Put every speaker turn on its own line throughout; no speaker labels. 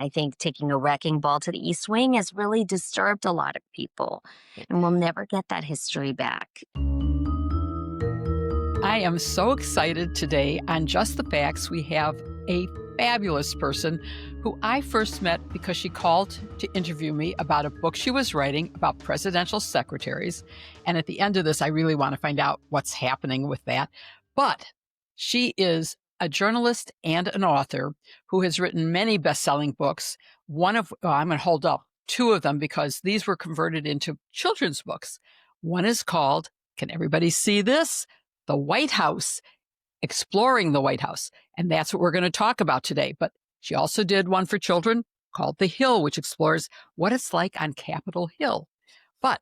I think taking a wrecking ball to the East Wing has really disturbed a lot of people, and we'll never get that history back.
I am so excited today on Just the Facts. We have a fabulous person who I first met because she called to interview me about a book she was writing about presidential secretaries. And at the end of this, I really want to find out what's happening with that. But she is a journalist and an author who has written many best-selling books. I'm going to hold up two of them because these were converted into children's books. One is called, can everybody see this? The White House, Exploring the White House. And that's what we're going to talk about today. But she also did one for children called The Hill, which explores what it's like on Capitol Hill. But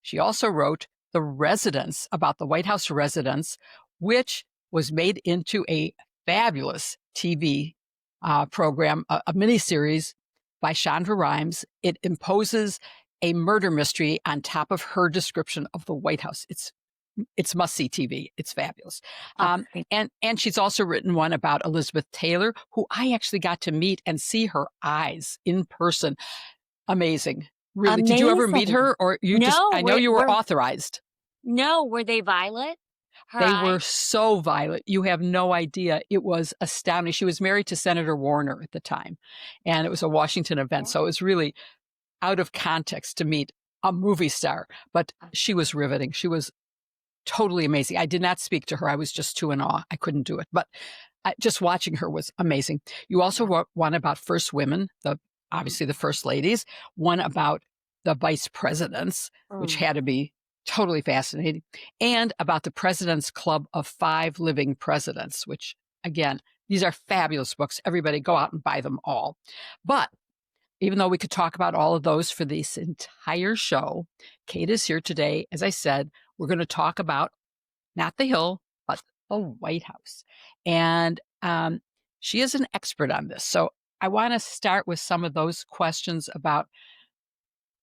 she also wrote The Residence, about the White House residence, which was made into a fabulous TV program, a miniseries by Shonda Rhimes. It imposes a murder mystery on top of her description of the White House. It's must-see TV. It's fabulous. And she's also written one about Elizabeth Taylor, who I actually got to meet and see her eyes in person. Amazing. Really. Did you ever meet her, or I know you were authorized.
No, were they violet?
They were so violet. You have no idea. It was astounding. She was married to Senator Warner at the time, and it was a Washington event. So it was really out of context to meet a movie star, but she was riveting. She was totally amazing. I did not speak to her. I was just too in awe. I couldn't do it. But just watching her was amazing. You also wrote one about first women, obviously the first ladies, one about the vice presidents, which had to be totally fascinating, and about the President's Club of 5 Living Presidents, which, again, these are fabulous books. Everybody go out and buy them all. But even though we could talk about all of those for this entire show, Kate is here today. As I said, we're going to talk about not the Hill, but the White House. And she is an expert on this. So I want to start with some of those questions about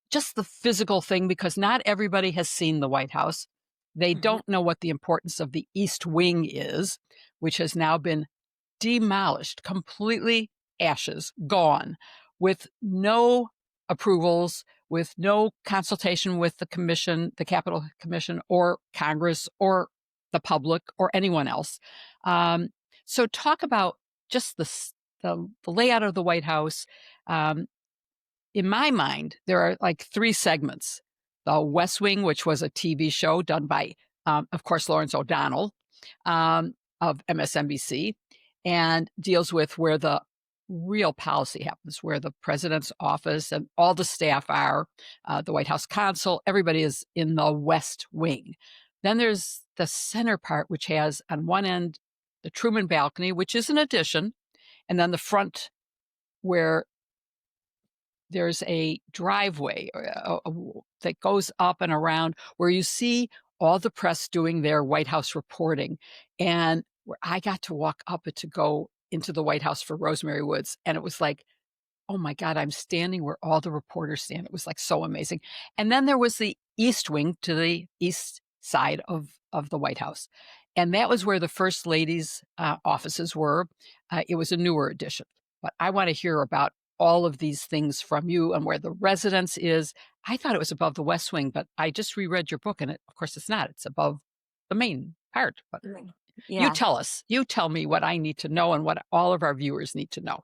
just the physical thing, because not everybody has seen the White House. They don't know what the importance of the East Wing is, which has now been demolished, completely ashes, gone, with no approvals, with no consultation with the commission, the Capitol Commission, or Congress, or the public, or anyone else. So talk about just the layout of the White House. In my mind, there are like 3 segments. The West Wing, which was a TV show done by, of course, Lawrence O'Donnell of MSNBC, and deals with where the real policy happens, where the president's office and all the staff are, the White House counsel, everybody is in the West Wing. Then there's the center part, which has on one end the Truman balcony, which is an addition, and then the front where there's a driveway that goes up and around, where you see all the press doing their White House reporting, and where I got to walk up it to go into the White House for Rosemary Woods. And it was like, oh my God, I'm standing where all the reporters stand. It was like so amazing. And then there was the East Wing to the east side of the White House. And that was where the First Lady's offices were. It was a newer addition. But I want to hear about all of these things from you and where the residence is. I thought it was above the West Wing, but I just reread your book, and of course it's not. It's above the main part. But you tell us. You tell me what I need to know and what all of our viewers need to know.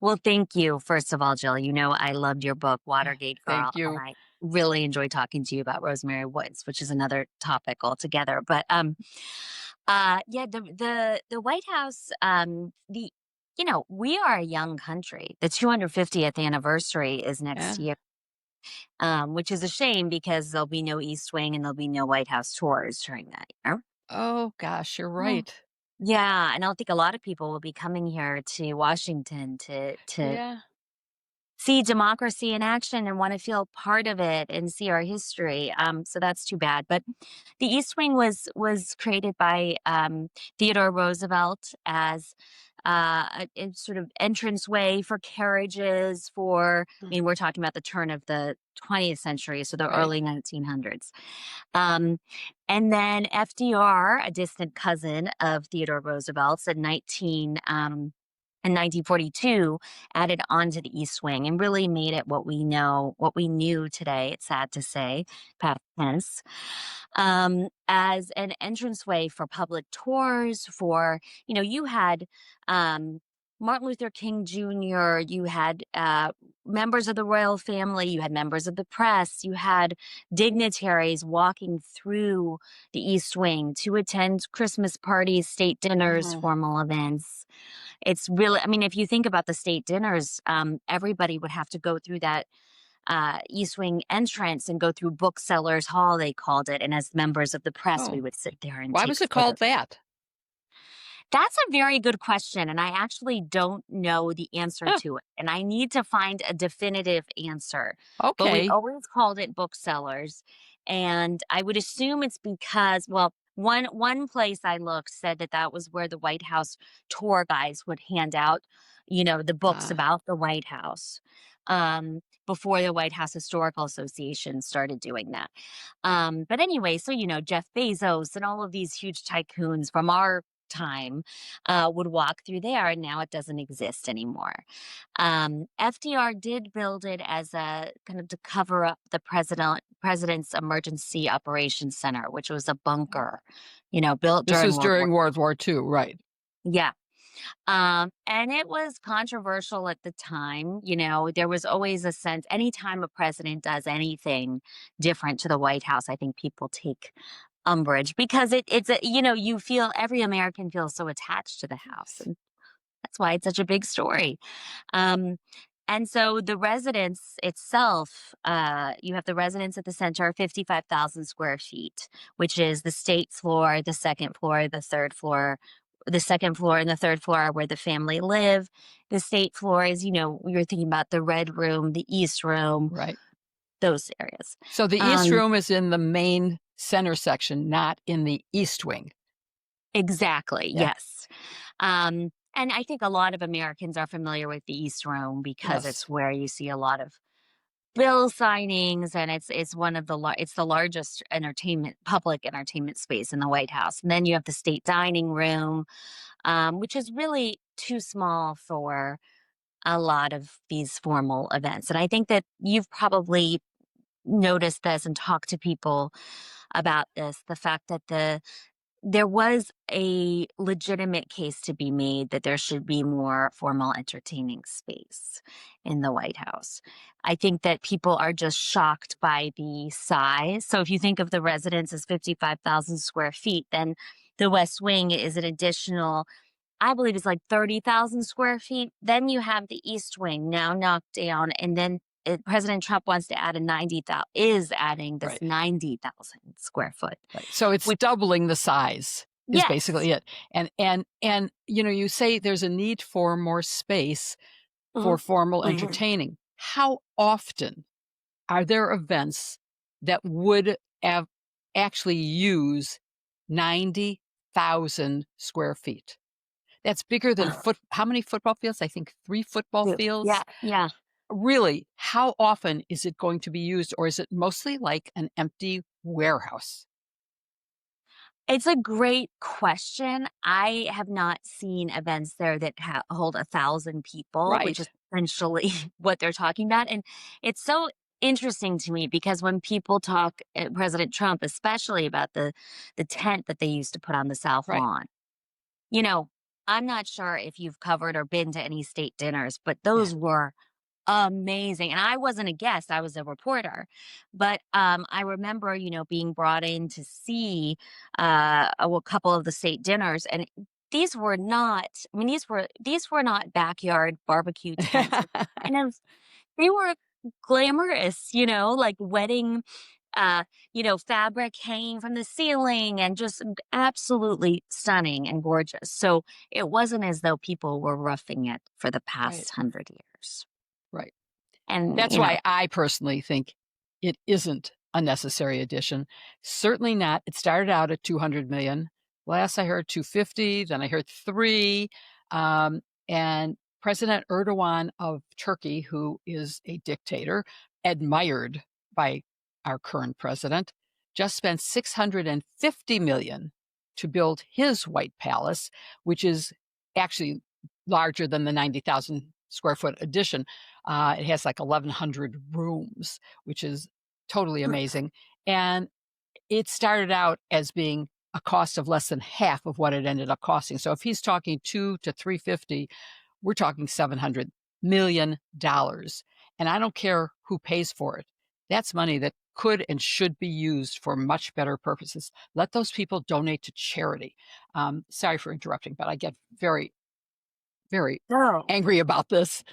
Well, thank you. First of all, Jill, you know I loved your book, Watergate Girl.
Thank you.
And I really enjoyed talking to you about Rosemary Woods, which is another topic altogether. But the White House, we are a young country. The 250th anniversary is next year, which is a shame because there'll be no East Wing and there'll be no White House tours during that year.
Oh, gosh, you're right.
Yeah, and I don't think a lot of people will be coming here to Washington to see democracy in action and want to feel part of it and see our history. So that's too bad. But the East Wing was created by Theodore Roosevelt as a sort of entranceway for carriages I mean, we're talking about the turn of the 20th century, so the early 1900s. And then FDR, a distant cousin of Theodore Roosevelt's in in 1942 added onto the East Wing and really made it what we knew today, it's sad to say, past tense, as an entranceway for public tours, for, you had um, Martin Luther King Jr., you had members of the royal family, you had members of the press, you had dignitaries walking through the East Wing to attend Christmas parties, state dinners,
Oh,
formal events. It's really, I mean, if you think about the state dinners, everybody would have to go through that East Wing entrance and go through Booksellers Hall, they called it. And as members of the press, we
oh,
would sit there and
why
take
was it called
photos.
that?
That's a very good question, and I actually don't know the answer
Huh,
to it, and I need to find a definitive answer. But we
okay.
always called it booksellers, and I would assume it's because, well, one place I looked said that that was where the White House tour guides would hand out, the books
Ah,
about the White House, before the White House Historical Association started doing that. But anyway, so Jeff Bezos and all of these huge tycoons from our time would walk through there, and now it doesn't exist anymore. FDR did build it as a kind of to cover up the president's emergency operations center, which was a bunker, built
this
during
was
World War.
during World War II, right?
Yeah. And it was controversial at the time. There was always a sense anytime a president does anything different to the White House, I think people take umbrage because you feel every American feels so attached to the house. And that's why it's such a big story. Um, and so the residence itself, you have the residence at the center, 55,000 square feet, which is the state floor, the second floor, the third floor. The second floor and the third floor are where the family live. The state floor is, we were thinking about the red room, the east room,
Right.
those areas.
So the East
Um,
Room is in the main center section, not in the East Wing.
exactly.
Yeah.
Yes. And I think a lot of Americans are familiar with the East Room because
Yes.
it's where you see a lot of bill signings, and it's one of it's the largest public entertainment space in the White House. And then you have the state dining room, which is really too small for a lot of these formal events. And I think that you've probably noticed this and talked to people about this, the fact that there was a legitimate case to be made that there should be more formal entertaining space in the White House. I think that people are just shocked by the size. So if you think of the residence as 55,000 square feet, then the West Wing is an additional, I believe it's like 30,000 square feet. Then you have the East Wing now knocked down, and then President Trump wants to add is adding this
Right.
90,000 square foot.
Right. So it's
Which,
doubling the size is
yes.
basically it. And you say there's a need for more space for
Mhm.
formal
Mhm.
entertaining. How often are there events that would have actually use 90,000 square feet? That's bigger than how many football fields? I think 3 football
Yeah,
fields.
yeah.
Really, how often is it going to be used, or is it mostly like an empty warehouse?
It's a great question. I have not seen events there that hold 1,000 people, which is
Right.
essentially what they're talking about. And it's so interesting to me because when people talk, President Trump, especially about the tent that they used to put on the South
Right.
Lawn, you know, I'm not sure if you've covered or been to any state dinners, but
Yeah.
those were amazing, and I wasn't a guest, I was a reporter, but, I remember, being brought in to see, a couple of the state dinners, and these were not, I mean, these were not backyard barbecue tents. They were glamorous, like wedding, fabric hanging from the ceiling and just absolutely stunning and gorgeous. So, it wasn't as though people were roughing it for the
Right.
past 100 years.
Right.
And,
That's why I personally think it isn't a necessary addition. Certainly not. It started out at 200 million. Last I heard 250, then I heard 3. And President Erdogan of Turkey, who is a dictator, admired by our current president, just spent 650 million to build his White Palace, which is actually larger than the 90,000 square foot addition. It has like 1,100 rooms, which is totally amazing. And it started out as being a cost of less than half of what it ended up costing. So if he's talking 2 to 350, we're talking $700 million. And I don't care who pays for it. That's money that could and should be used for much better purposes. Let those people donate to charity. Sorry for interrupting, but I get very, very
No.
angry about this.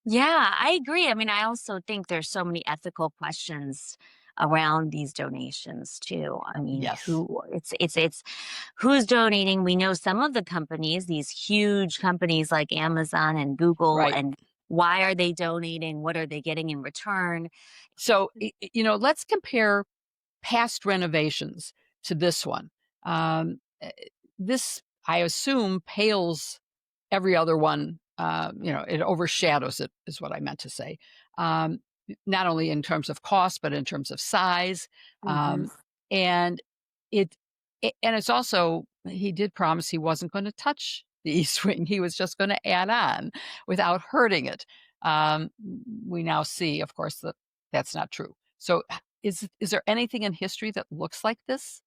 Yeah, I agree. I mean, I also think there's so many ethical questions around these donations too. I mean,
Yes,
it's who's donating? We know some of the companies, these huge companies like Amazon and Google,
right.
and why are they donating? What are they getting in return?
So, let's compare past renovations to this one. This, I assume, pales every other one. It overshadows it, is what I meant to say. Um, Not only in terms of cost, but in terms of size.
Mhm.
And it, and it's also, he did promise he wasn't going to touch the East Wing. He was just going to add on without hurting it. Um, we now see, of course, that that's not true. So, is there anything in history that looks like this?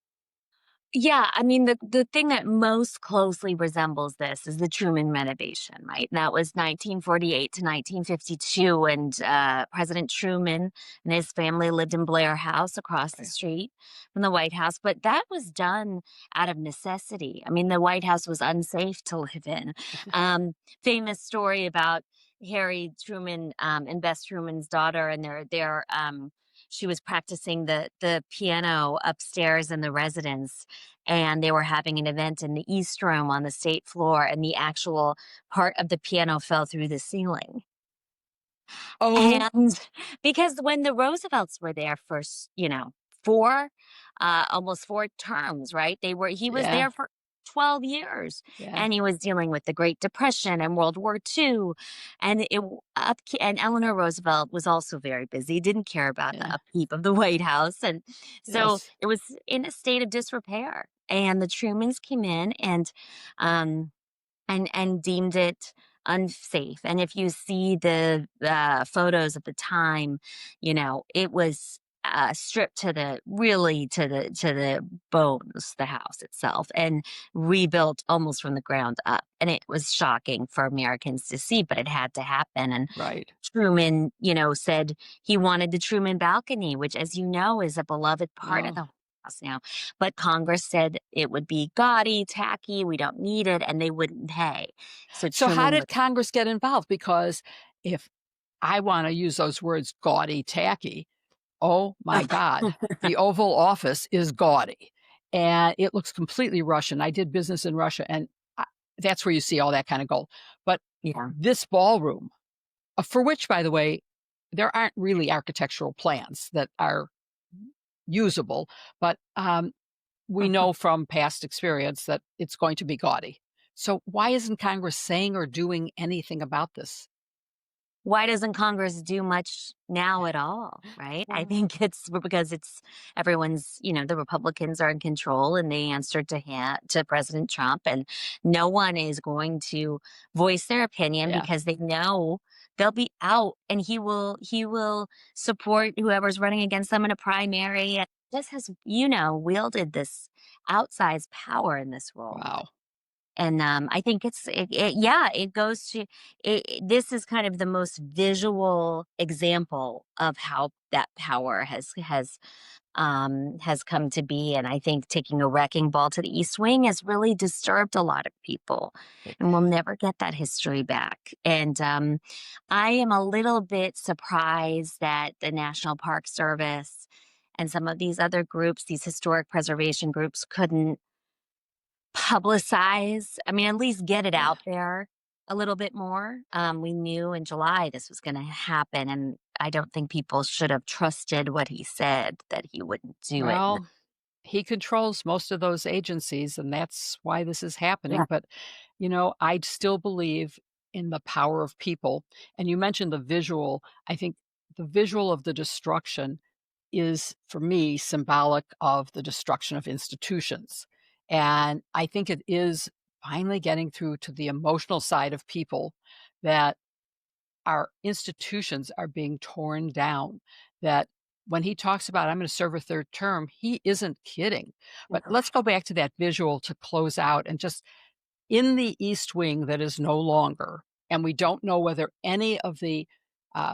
Yeah, I mean, the thing that most closely resembles this is the Truman renovation, right? And that was 1948 to 1952, and President Truman and his family lived in Blair House across the
Yeah.
street from the White House. But that was done out of necessity. I mean, the White House was unsafe to live in. Um, Famous story about Harry Truman and Bess Truman's daughter, and their she was practicing the piano upstairs in the residence, and they were having an event in the East Room on the state floor, and the actual part of the piano fell through the ceiling.
Oh,
And because when the Roosevelts were there for, 4, almost 4 terms, right? He was
yeah,
there for 12 years,
yeah,
and he was dealing with the Great Depression and World War II, and and Eleanor Roosevelt was also very busy, didn't care about the
yeah,
upkeep of the White House, and so
yes.
it was in a state of disrepair, and the Trumans came in um and deemed it unsafe. And if you see the photos at the time, it was stripped to the really to the bones, the house itself, and rebuilt almost from the ground up. And it was shocking for Americans to see, but it had to happen. And
Right.
Truman, said he wanted the Truman balcony, which, as you know, is a beloved part of
Oh.
the House now. But Congress said it would be gaudy, tacky, we don't need it, and they wouldn't pay. So
So how
Truman was
did Congress get involved? Because if I wanna use those words gaudy, tacky, oh my god, the Oval Office is gaudy, and it looks completely Russian. I did business in Russia, and I that's where you see all that kinda gold. But
yeah.
this ballroom, for which, by the way, there aren't really architectural plans that are usable, but, we know from past experience that it's going to be gaudy. So why isn't Congress saying or doing anything about this?
Why doesn't Congress do much now at all, right? I
Well,
think it's because it's everyone's, the Republicans are in control and they answered to President Trump, and no one is going to voice their opinion
yeah,
because they know they'll be out, and he will support whoever's running against them in a primary. And just has, wielded this outsized power in this role.
wow.
And, I think yeah, it goes to this is kind of the most visual example of how that power has come to be, and I think taking a wrecking ball to the East Wing has really disturbed a lot of people,
It
and we'll never get that history back. And, I am a little bit surprised that the National Park Service and some of these other groups, these historic preservation groups, couldn't publicize, I mean, at least get it
yeah.
out there a little bit more. We knew in July this was gonna happen, and I don't think people should have trusted what he said, that he wouldn't do it.
Well, he controls most of those agencies, and that's why this is happening.
Yeah.
But, I still believe in the power of people. And you mentioned the visual. I think the visual of the destruction is, for me, symbolic of the destruction of institutions. And I think it is finally getting through to the emotional side of people that our institutions are being torn down, that when he talks about, "I'm gonna serve a 3rd term," he isn't kidding. But let's go back to that visual to close out and just in the East Wing that is no longer, and we don't know whether any of the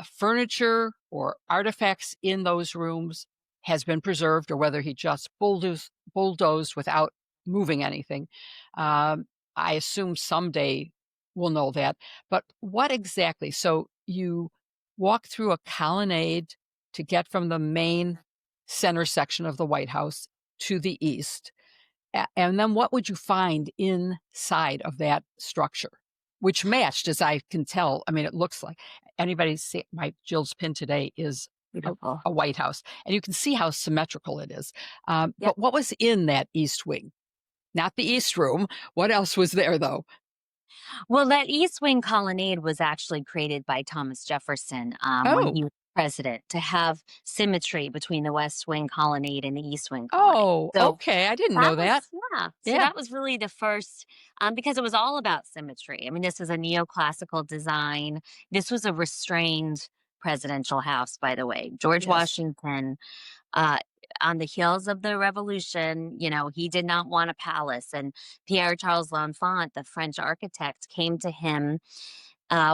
furniture or artifacts in those rooms has been preserved or whether he just bulldozed without moving anything. Um, I assume someday we'll know that. But what exactly? So you walk through a colonnade to get from the main center section of the White House to the east. And then what would you find inside of that structure? Which matched, as I can tell, I mean, it looks like anybody see my Jill's pin today is a,
Beautiful.
a White House, and you can see how symmetrical it is.
Yep.
But what was in that East Wing? Not the East Room. What else was there, though?
Well, that East Wing colonnade was actually created by Thomas Jefferson when
Oh,
he was president to have symmetry between the West Wing colonnade and the East Wing colonnade.
oh,
So
okay. I didn't
that
know
was,
that.
yeah. So
Yeah.
that was really the first, because it was all about symmetry. I mean, this was a neoclassical design. This was a restrained presidential house, by the way. George
Yes.
Washington, uh, on the heels of the revolution, he did not want a palace. And Pierre Charles L'Enfant, the French architect, came to him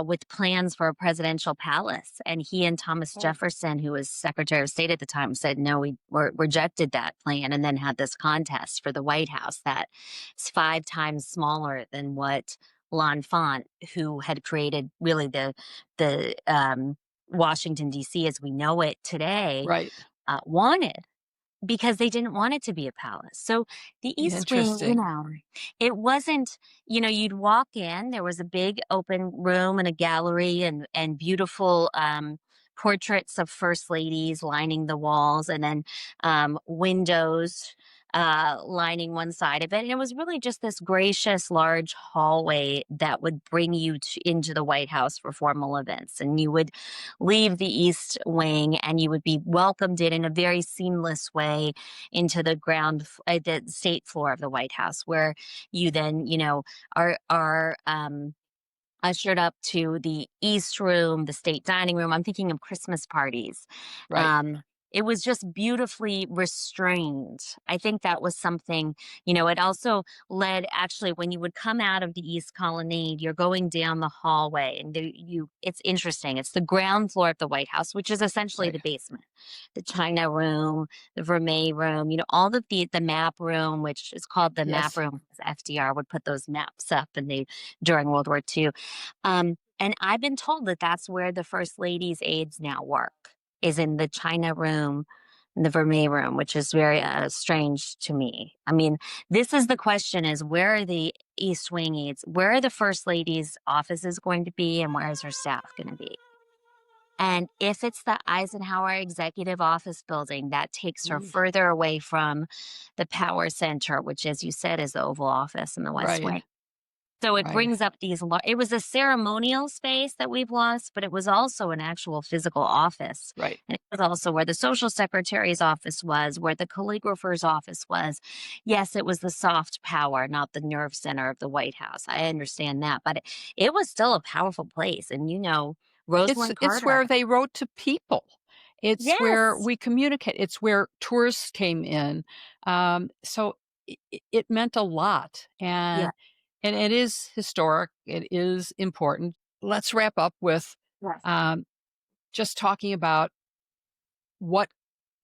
with plans for a presidential palace. And he and Thomas
Oh,
Jefferson, who was Secretary of State at the time, said, no, rejected that plan and then had this contest for the White House that's 5 times smaller than what L'Enfant, who had created really the Washington, D.C. as we know it today,
right.
wanted because they didn't want it to be a palace. So the East Wing,
Interesting.
it wasn't, you'd walk in, there was a big open room and a gallery and beautiful portraits of first ladies lining the walls and then windows lining one side of it. And it was really just this gracious large hallway that would bring you into the White House for formal events. And you would leave the East Wing and you would be welcomed in a very seamless way into the state floor of the White House, where you then, are ushered up to the East Room, the state dining room. I'm thinking of Christmas parties.
Right.
Um, it was just beautifully restrained. I think that was something, it also led actually when you would come out of the East Colonnade, you're going down the hallway and it's interesting. It's the ground floor of the White House, which is essentially
Right.
the basement, the China room, the Vermeil room, all the map room, which is called the map
Yes.
room because FDR would put those maps up during World War II. And I've been told that that's where the first lady's aides now work, is in the China room, in the Vermeil room, which is very strange to me. I mean, this is the question: is where are the East Wing aides? Where are the first lady's offices going to be, and where is her staff going to be? And if it's the Eisenhower Executive Office building, that takes her
Mm,
further away from the power center, which, as you said, is the Oval Office in the West
right.
Wing. So it
Right.
brings up it was a ceremonial space that we've lost, but it was also an actual physical office.
Right.
And it was also where the social secretary's office was, where the calligrapher's office was. Yes, it was the soft power, not the nerve center of the White House. I understand that, but it was still a powerful place. And Rosalind
It's
Carter.
where they wrote to people. It's where
Yes.
we communicate. It's where tourists came in. So it meant a lot,
Yeah.
and it is historic. It is important. Let's wrap up with
Yes.
um, just talking about what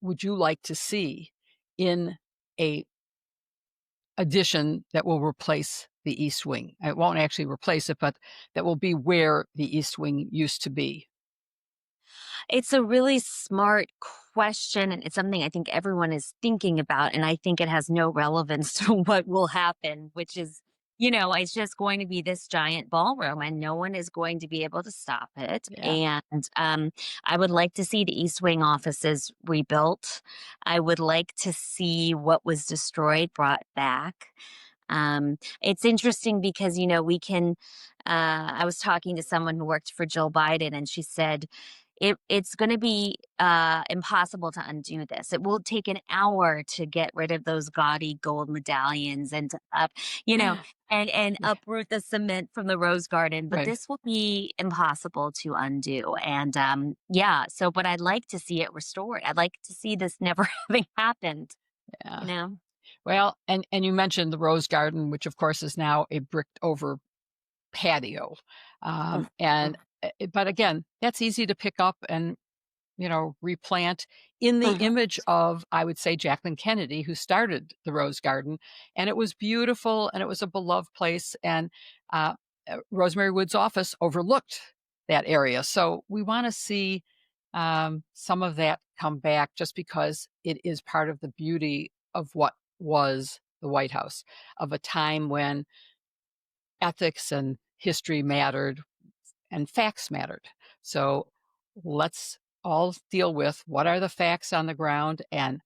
would you like to see in a addition that will replace the East Wing. It won't actually replace it, but that will be where the East Wing used to be.
It's a really smart question, and it's something I think everyone is thinking about, and I think it has no relevance to what will happen, which is, it's just going to be this giant ballroom, and no one is going to be able to stop it.
Yeah.
And I would like to see the East Wing offices rebuilt. I would like to see what was destroyed brought back. It's interesting because, we can. I was talking to someone who worked for Jill Biden, and she said, it's gonna be, impossible to undo this. It will take an hour to get rid of those gaudy gold medallions and to you know, and
Yeah,
uproot the cement from the rose garden, but
right.
this will be impossible to undo, and, yeah, so but I'd like to see it restored. I'd like to see this never having happened, you
Yeah.
know?
Well, and you mentioned the rose garden, which of course is now a bricked over patio. And but again, that's easy to pick up and replant in the image of, I would say, Jacqueline Kennedy, who started the Rose Garden. And it was beautiful and it was a beloved place. And uh, Rosemary Wood's office overlooked that area. So we want to see some of that come back just because it is part of the beauty of what was the White House, of a time when ethics and history mattered and facts mattered. So let's all deal with what are the facts on the ground. And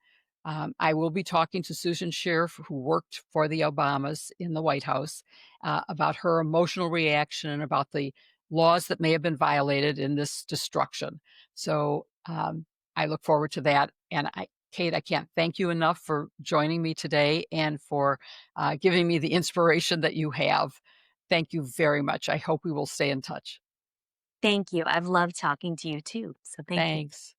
I will be talking to Susan Schiff, who worked for the Obamas in the White House, about her emotional reaction and about the laws that may have been violated in this destruction. So I look forward to that. And Kate, I can't thank you enough for joining me today and for giving me the inspiration that you have. Thank you very much. I hope we will stay in touch.
Thank you. I've loved talking to you too, so thank you.
Thanks.